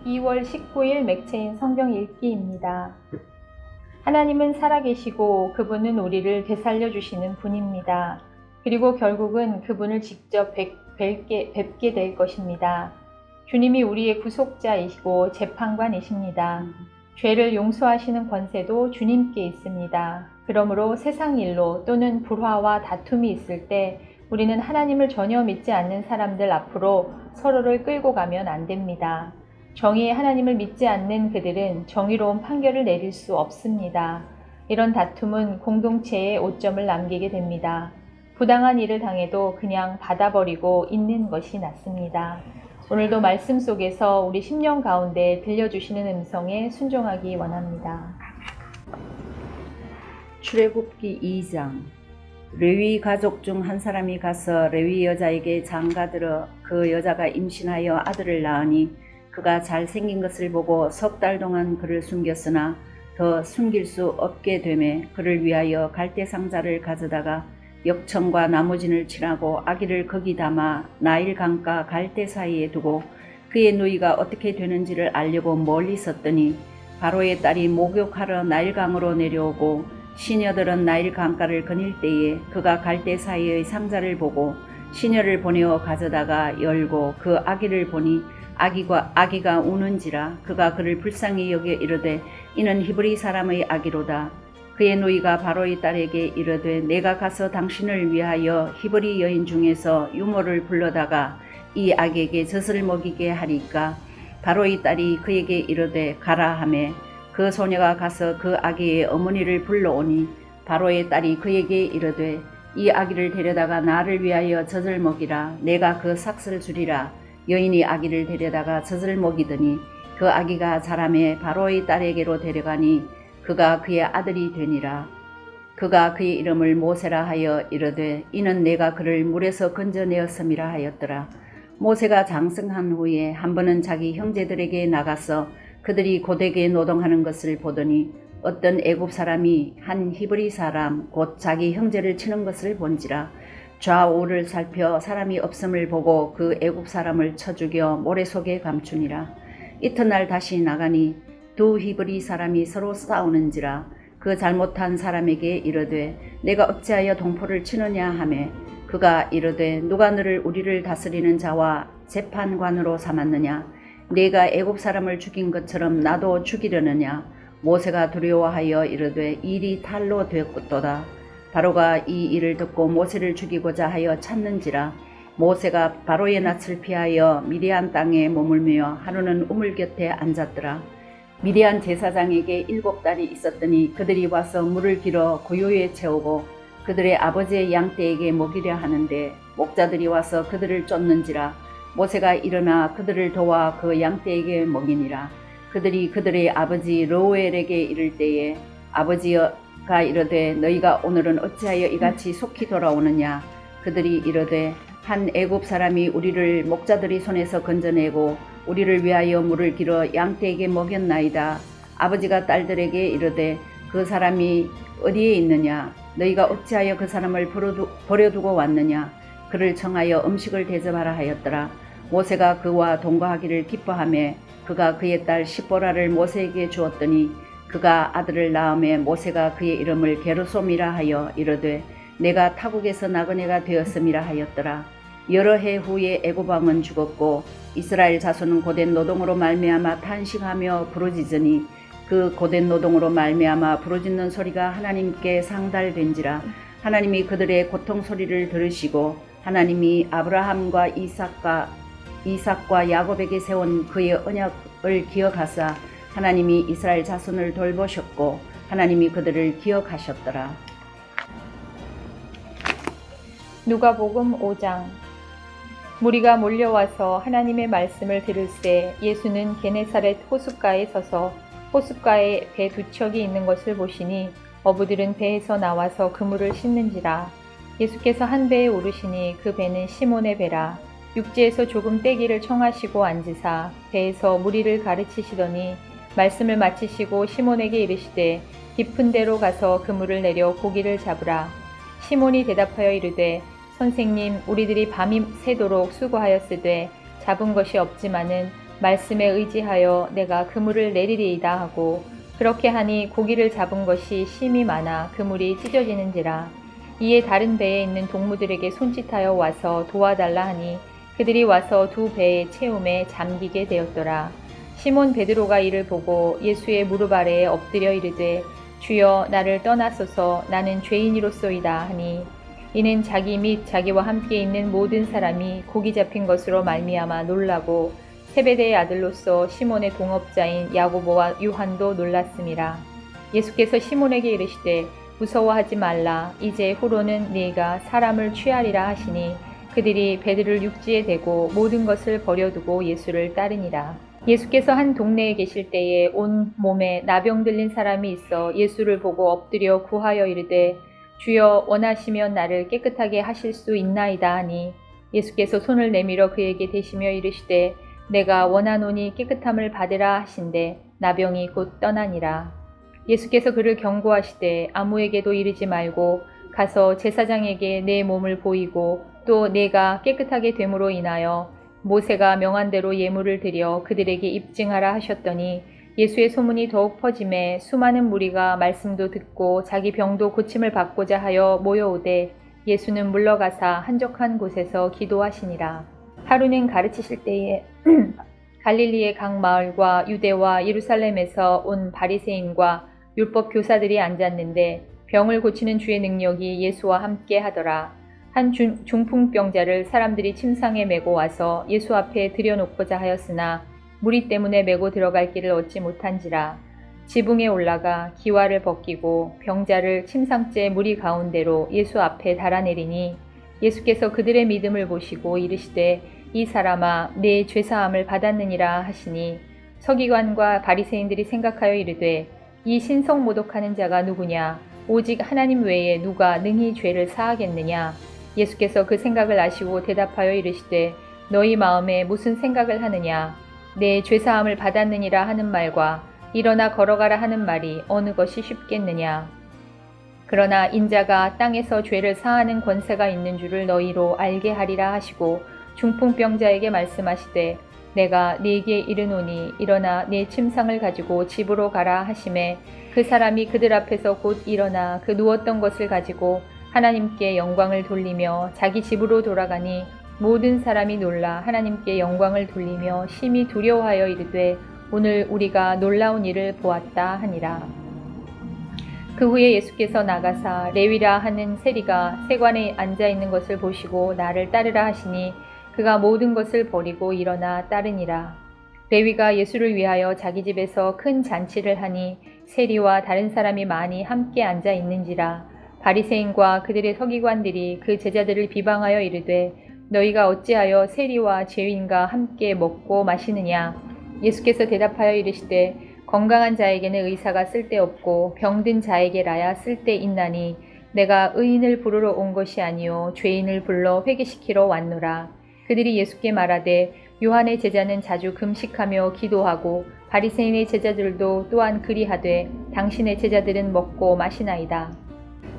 2월 19일 맥체인 성경 읽기입니다. 하나님은 살아계시고 그분은 우리를 되살려 주시는 분입니다. 그리고 결국은 그분을 직접 뵙게 될 것입니다. 주님이 우리의 구속자이시고 재판관이십니다. 죄를 용서하시는 권세도 주님께 있습니다. 그러므로 세상 일로 또는 불화와 다툼이 있을 때 우리는 하나님을 전혀 믿지 않는 사람들 앞으로 서로를 끌고 가면 안 됩니다. 정의의 하나님을 믿지 않는 그들은 정의로운 판결을 내릴 수 없습니다. 이런 다툼은 공동체에 오점을 남기게 됩니다. 부당한 일을 당해도 그냥 받아버리고 있는 것이 낫습니다. 오늘도 말씀 속에서 우리 심령 가운데 들려주시는 음성에 순종하기 원합니다. 출애굽기 2장. 레위 가족 중 한 사람이 가서 레위 여자에게 장가들어 그 여자가 임신하여 아들을 낳으니 그가 잘생긴 것을 보고 석 달 동안 그를 숨겼으나 더 숨길 수 없게 되매 그를 위하여 갈대 상자를 가져다가 역청과 나무진을 칠하고 아기를 거기 담아 나일 강가 갈대 사이에 두고 그의 누이가 어떻게 되는지를 알려고 멀리 섰더니 바로의 딸이 목욕하러 나일강으로 내려오고 시녀들은 나일 강가를 거닐 때에 그가 갈대 사이의 상자를 보고 시녀를 보내어 가져다가 열고 그 아기를 보니 아기가 우는지라 그가 그를 불쌍히 여겨 이르되 이는 히브리 사람의 아기로다. 그의 누이가 바로의 딸에게 이르되 내가 가서 당신을 위하여 히브리 여인 중에서 유모를 불러다가 이 아기에게 젖을 먹이게 하리까. 바로의 딸이 그에게 이르되 가라 하매 그 소녀가 가서 그 아기의 어머니를 불러오니 바로의 딸이 그에게 이르되 이 아기를 데려다가 나를 위하여 젖을 먹이라. 내가 그 삭슬 주리라. 여인이 아기를 데려다가 젖을 먹이더니 그 아기가 자라매 바로의 딸에게로 데려가니 그가 그의 아들이 되니라. 그가 그의 이름을 모세라 하여 이르되 이는 내가 그를 물에서 건져내었음이라 하였더라. 모세가 장성한 후에 한 번은 자기 형제들에게 나가서 그들이 고되게 노동하는 것을 보더니 어떤 애굽 사람이 한 히브리 사람 곧 자기 형제를 치는 것을 본지라. 좌우를 살펴 사람이 없음을 보고 그 애굽 사람을 쳐 죽여 모래 속에 감추니라. 이튿날 다시 나가니 두 히브리 사람이 서로 싸우는지라. 그 잘못한 사람에게 이르되 내가 어찌하여 동포를 치느냐 하매 그가 이르되 누가 너를 우리를 다스리는 자와 재판관으로 삼았느냐. 네가 애굽 사람을 죽인 것처럼 나도 죽이려느냐. 모세가 두려워하여 이르되 일이 탈로 되었도다. 바로가 이 일을 듣고 모세를 죽이고자 하여 찾는지라. 모세가 바로의 낯을 피하여 미디안 땅에 머물며 하루는 우물 곁에 앉았더라. 미디안 제사장에게 7딸이 있었더니 그들이 와서 물을 길어 고요에 채우고 그들의 아버지의 양떼에게 먹이려 하는데 목자들이 와서 그들을 쫓는지라. 모세가 일어나 그들을 도와 그 양떼에게 먹이니라. 그들이 그들의 아버지 르우엘에게 이를 때에 아버지가 이르되 너희가 오늘은 어찌하여 이같이 속히 돌아오느냐. 그들이 이르되 한 애굽 사람이 우리를 목자들이 손에서 건져내고 우리를 위하여 물을 길어 양떼에게 먹였나이다. 아버지가 딸들에게 이르되 그 사람이 어디에 있느냐. 너희가 어찌하여 그 사람을 버려두고 왔느냐. 그를 청하여 음식을 대접하라 하였더라. 모세가 그와 동거하기를 기뻐하며 그가 그의 딸 시보라를 모세에게 주었더니 그가 아들을 낳음에 모세가 그의 이름을 게르솜이라 하여 이르되 내가 타국에서 나그네가 되었음이라 하였더라. 여러 해 후에 애굽 왕은 죽었고 이스라엘 자손은 고된 노동으로 말미암아 탄식하며 부르짖으니 그 고된 노동으로 말미암아 부르짖는 소리가 하나님께 상달된지라. 하나님이 그들의 고통 소리를 들으시고 하나님이 아브라함과 이삭과 야곱에게 세운 그의 언약을 기억하사 하나님이 이스라엘 자손을 돌보셨고 하나님이 그들을 기억하셨더라. 누가복음 5장. 무리가 몰려와서 하나님의 말씀을 들을새 예수는 게네사렛 호숫가에 서서 호숫가에 배 두 척이 있는 것을 보시니 어부들은 배에서 나와서 그물을 씻는지라. 예수께서 한 배에 오르시니 그 배는 시몬의 배라. 육지에서 조금 떼기를 청하시고 앉으사 배에서 무리를 가르치시더니 말씀을 마치시고 시몬에게 이르시되 깊은 데로 가서 그물을 내려 고기를 잡으라. 시몬이 대답하여 이르되 선생님, 우리들이 밤이 새도록 수고하였으되 잡은 것이 없지만은 말씀에 의지하여 내가 그물을 내리리이다 하고 그렇게 하니 고기를 잡은 것이 심이 많아 그물이 찢어지는지라. 이에 다른 배에 있는 동무들에게 손짓하여 와서 도와달라 하니 그들이 와서 두 배의 채움에 잠기게 되었더라. 시몬 베드로가 이를 보고 예수의 무릎 아래에 엎드려 이르되 주여 나를 떠나소서 나는 죄인이로소이다 하니 이는 자기 및 자기와 함께 있는 모든 사람이 고기 잡힌 것으로 말미암아 놀라고 세베대의 아들로서 시몬의 동업자인 야고보와 요한도 놀랐음이라. 예수께서 시몬에게 이르시되 무서워하지 말라. 이제 후로는 네가 사람을 취하리라 하시니 그들이 배들을 육지에 대고 모든 것을 버려두고 예수를 따르니라. 예수께서 한 동네에 계실 때에 온 몸에 나병 들린 사람이 있어 예수를 보고 엎드려 구하여 이르되 주여 원하시면 나를 깨끗하게 하실 수 있나이다 하니 예수께서 손을 내밀어 그에게 대시며 이르시되 내가 원하노니 깨끗함을 받으라 하신대 나병이 곧 떠나니라. 예수께서 그를 경고하시되 아무에게도 이르지 말고 가서 제사장에게 내 몸을 보이고 또 내가 깨끗하게 됨으로 인하여 모세가 명한 대로 예물을 드려 그들에게 입증하라 하셨더니 예수의 소문이 더욱 퍼짐에 수많은 무리가 말씀도 듣고 자기 병도 고침을 받고자 하여 모여오되 예수는 물러가사 한적한 곳에서 기도하시니라. 하루는 가르치실 때에 갈릴리의 각 마을과 유대와 예루살렘에서 온 바리새인과 율법 교사들이 앉았는데 병을 고치는 주의 능력이 예수와 함께 하더라. 한 중풍병자를 사람들이 침상에 메고 와서 예수 앞에 들여놓고자 하였으나 무리 때문에 메고 들어갈 길을 얻지 못한지라. 지붕에 올라가 기와를 벗기고 병자를 침상째 무리 가운데로 예수 앞에 달아내리니 예수께서 그들의 믿음을 보시고 이르시되 이 사람아 내 죄사함을 받았느니라 하시니 서기관과 바리새인들이 생각하여 이르되 이 신성 모독하는 자가 누구냐 오직 하나님 외에 누가 능히 죄를 사하겠느냐. 예수께서 그 생각을 아시고 대답하여 이르시되 너희 마음에 무슨 생각을 하느냐. 내 죄사함을 받았느니라 하는 말과 일어나 걸어가라 하는 말이 어느 것이 쉽겠느냐. 그러나 인자가 땅에서 죄를 사하는 권세가 있는 줄을 너희로 알게 하리라 하시고 중풍병자에게 말씀하시되 내가 네게 이르노니 일어나 네 침상을 가지고 집으로 가라 하시매 그 사람이 그들 앞에서 곧 일어나 그 누웠던 것을 가지고 하나님께 영광을 돌리며 자기 집으로 돌아가니 모든 사람이 놀라 하나님께 영광을 돌리며 심히 두려워하여 이르되 오늘 우리가 놀라운 일을 보았다 하니라. 그 후에 예수께서 나가사 레위라 하는 세리가 세관에 앉아 있는 것을 보시고 나를 따르라 하시니 그가 모든 것을 버리고 일어나 따르니라. 레위가 예수를 위하여 자기 집에서 큰 잔치를 하니 세리와 다른 사람이 많이 함께 앉아 있는지라. 바리새인과 그들의 서기관들이 그 제자들을 비방하여 이르되 너희가 어찌하여 세리와 죄인과 함께 먹고 마시느냐. 예수께서 대답하여 이르시되 건강한 자에게는 의사가 쓸데없고 병든 자에게라야 쓸데있나니 내가 의인을 부르러 온 것이 아니요 죄인을 불러 회개시키러 왔노라. 그들이 예수께 말하되 요한의 제자는 자주 금식하며 기도하고 바리새인의 제자들도 또한 그리하되 당신의 제자들은 먹고 마시나이다.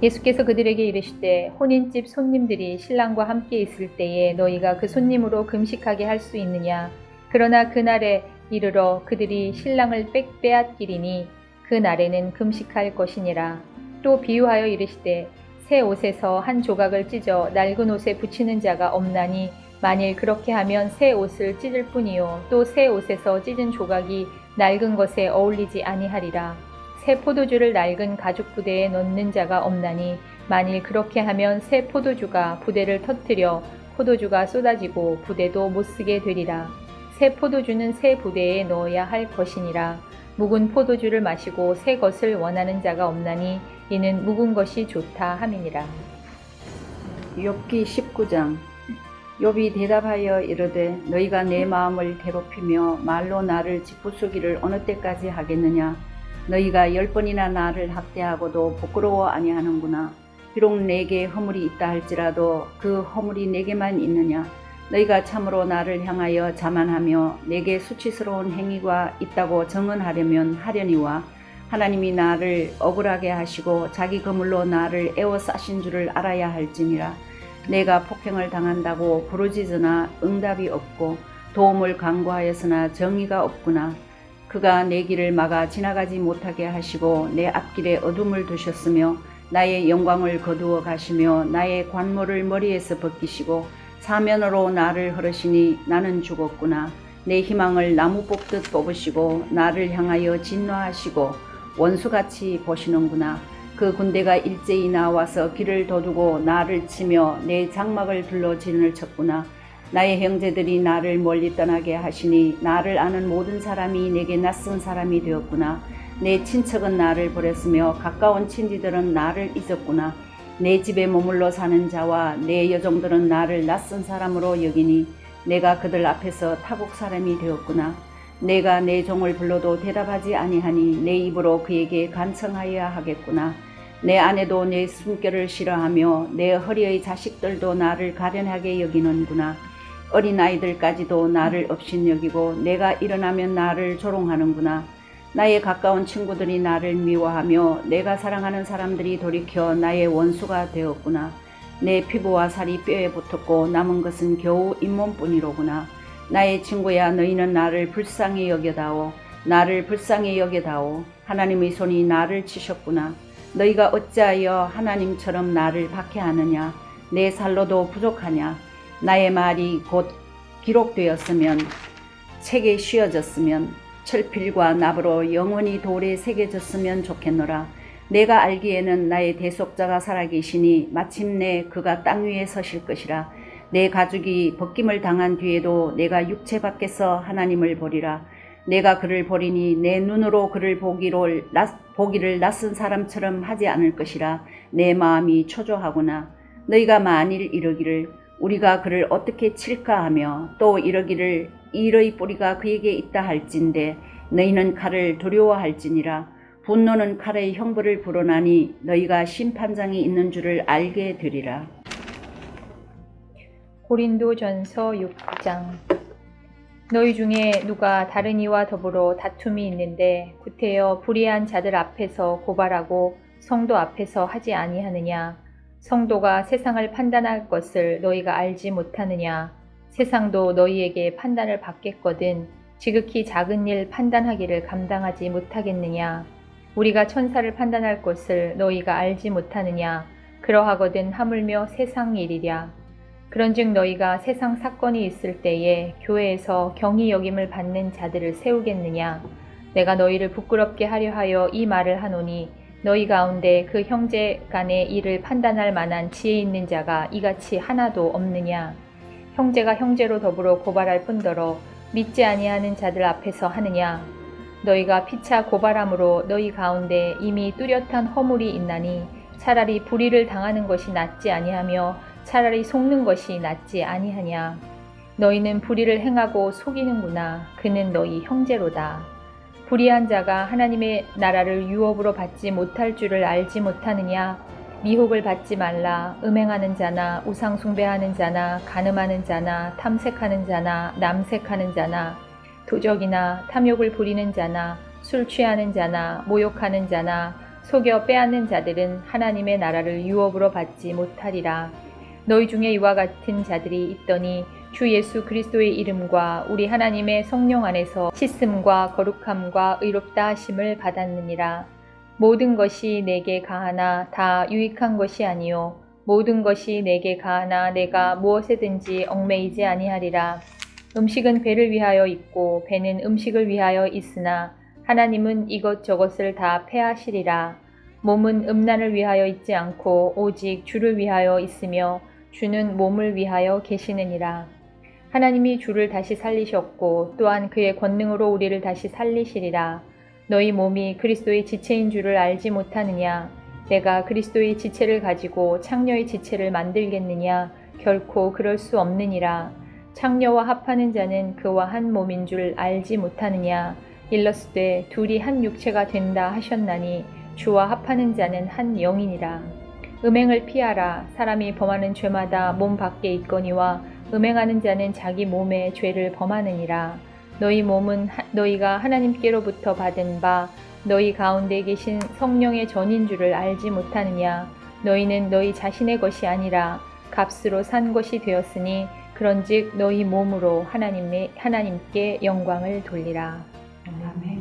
예수께서 그들에게 이르시되 혼인집 손님들이 신랑과 함께 있을 때에 너희가 그 손님으로 금식하게 할 수 있느냐. 그러나 그날에 이르러 그들이 신랑을 빼앗기리니 그 날에는 금식할 것이니라. 또 비유하여 이르시되 새 옷에서 한 조각을 찢어 낡은 옷에 붙이는 자가 없나니 만일 그렇게 하면 새 옷을 찢을 뿐이요 또 새 옷에서 찢은 조각이 낡은 것에 어울리지 아니하리라. 새 포도주를 낡은 가죽 부대에 넣는 자가 없나니 만일 그렇게 하면 새 포도주가 부대를 터뜨려 포도주가 쏟아지고 부대도 못쓰게 되리라. 새 포도주는 새 부대에 넣어야 할 것이니라. 묵은 포도주를 마시고 새 것을 원하는 자가 없나니 이는 묵은 것이 좋다 함이니라. 욥기 19장. 욥이 대답하여 이르되 너희가 내 마음을 괴롭히며 말로 나를 짓부수기를 어느 때까지 하겠느냐. 너희가 10번이나 나를 학대하고도 부끄러워 아니하는구나. 비록 내게 허물이 있다 할지라도 그 허물이 내게만 있느냐. 너희가 참으로 나를 향하여 자만하며 내게 수치스러운 행위가 있다고 정언하려면 하려니와 하나님이 나를 억울하게 하시고 자기 그물로 나를 에워싸신 줄을 알아야 할지니라. 내가 폭행을 당한다고 부르짖으나 응답이 없고 도움을 간구하였으나 정의가 없구나. 그가 내 길을 막아 지나가지 못하게 하시고 내 앞길에 어둠을 두셨으며 나의 영광을 거두어 가시며 나의 관모를 머리에서 벗기시고 사면으로 나를 흐르시니 나는 죽었구나. 내 희망을 나무 뽑듯 뽑으시고 나를 향하여 진노하시고 원수같이 보시는구나. 그 군대가 일제히 나와서 길을 도두고 나를 치며 내 장막을 둘러 진을 쳤구나. 나의 형제들이 나를 멀리 떠나게 하시니 나를 아는 모든 사람이 내게 낯선 사람이 되었구나. 내 친척은 나를 버렸으며 가까운 친지들은 나를 잊었구나. 내 집에 머물러 사는 자와 내 여종들은 나를 낯선 사람으로 여기니 내가 그들 앞에서 타국 사람이 되었구나. 내가 내 종을 불러도 대답하지 아니하니 내 입으로 그에게 간청하여야 하겠구나. 내 아내도 내 숨결을 싫어하며 내 허리의 자식들도 나를 가련하게 여기는구나. 어린아이들까지도 나를 업신여기고 내가 일어나면 나를 조롱하는구나. 나의 가까운 친구들이 나를 미워하며 내가 사랑하는 사람들이 돌이켜 나의 원수가 되었구나. 내 피부와 살이 뼈에 붙었고 남은 것은 겨우 잇몸뿐이로구나. 나의 친구야, 너희는 나를 불쌍히 여겨다오. 나를 불쌍히 여겨다오. 하나님의 손이 나를 치셨구나. 너희가 어찌하여 하나님처럼 나를 박해하느냐. 내 살로도 부족하냐. 나의 말이 곧 기록되었으면 책에 씌어졌으면 철필과 납으로 영원히 돌에 새겨졌으면 좋겠노라. 내가 알기에는 나의 대속자가 살아계시니 마침내 그가 땅 위에 서실 것이라. 내 가죽이 벗김을 당한 뒤에도 내가 육체 밖에서 하나님을 보리라. 내가 그를 보리니 내 눈으로 그를 보기를 낯선 사람처럼 하지 않을 것이라. 내 마음이 초조하구나. 너희가 만일 이러기를 우리가 그를 어떻게 칠까 하며 또 이러기를 일의 뿌리가 그에게 있다 할진대 너희는 칼을 두려워할지니라. 분노는 칼의 형벌을 불어나니 너희가 심판장이 있는 줄을 알게 되리라. 고린도전서 6장. 너희 중에 누가 다른 이와 더불어 다툼이 있는데 구태여 불의한 자들 앞에서 고발하고 성도 앞에서 하지 아니하느냐. 성도가 세상을 판단할 것을 너희가 알지 못하느냐. 세상도 너희에게 판단을 받겠거든 지극히 작은 일 판단하기를 감당하지 못하겠느냐. 우리가 천사를 판단할 것을 너희가 알지 못하느냐. 그러하거든 하물며 세상 일이랴. 그런즉 너희가 세상 사건이 있을 때에 교회에서 경히 여김을 받는 자들을 세우겠느냐. 내가 너희를 부끄럽게 하려 하여 이 말을 하노니 너희 가운데 그 형제 간의 일을 판단할 만한 지혜 있는 자가 이같이 하나도 없느냐. 형제가 형제로 더불어 고발할 뿐더러 믿지 아니하는 자들 앞에서 하느냐. 너희가 피차 고발함으로 너희 가운데 이미 뚜렷한 허물이 있나니 차라리 불의를 당하는 것이 낫지 아니하며 차라리 속는 것이 낫지 아니하냐. 너희는 불의를 행하고 속이는구나. 그는 너희 형제로다. 불의한 자가 하나님의 나라를 유업으로 받지 못할 줄을 알지 못하느냐. 미혹을 받지 말라. 음행하는 자나 우상 숭배하는 자나 간음하는 자나 탐색하는 자나 남색하는 자나 도적이나 탐욕을 부리는 자나 술 취하는 자나 모욕하는 자나 속여 빼앗는 자들은 하나님의 나라를 유업으로 받지 못하리라. 너희 중에 이와 같은 자들이 있더니 주 예수 그리스도의 이름과 우리 하나님의 성령 안에서 씻음과 거룩함과 의롭다 하심을 받았느니라. 모든 것이 내게 가하나 다 유익한 것이 아니요 모든 것이 내게 가하나 내가 무엇에든지 얽매이지 아니하리라. 음식은 배를 위하여 있고 배는 음식을 위하여 있으나 하나님은 이것저것을 다 패하시리라. 몸은 음란을 위하여 있지 않고 오직 주를 위하여 있으며 주는 몸을 위하여 계시느니라. 하나님이 주를 다시 살리셨고 또한 그의 권능으로 우리를 다시 살리시리라. 너희 몸이 그리스도의 지체인 줄을 알지 못하느냐. 내가 그리스도의 지체를 가지고 창녀의 지체를 만들겠느냐. 결코 그럴 수 없느니라. 창녀와 합하는 자는 그와 한 몸인 줄 알지 못하느냐. 일러스되 둘이 한 육체가 된다 하셨나니 주와 합하는 자는 한 영이니라. 음행을 피하라. 사람이 범하는 죄마다 몸 밖에 있거니와 음행하는 자는 자기 몸에 죄를 범하느니라. 너희 몸은 너희가 하나님께로부터 받은 바 너희 가운데 계신 성령의 전인 줄을 알지 못하느냐. 너희는 너희 자신의 것이 아니라 값으로 산 것이 되었으니 그런즉 너희 몸으로 하나님께 영광을 돌리라. 아멘.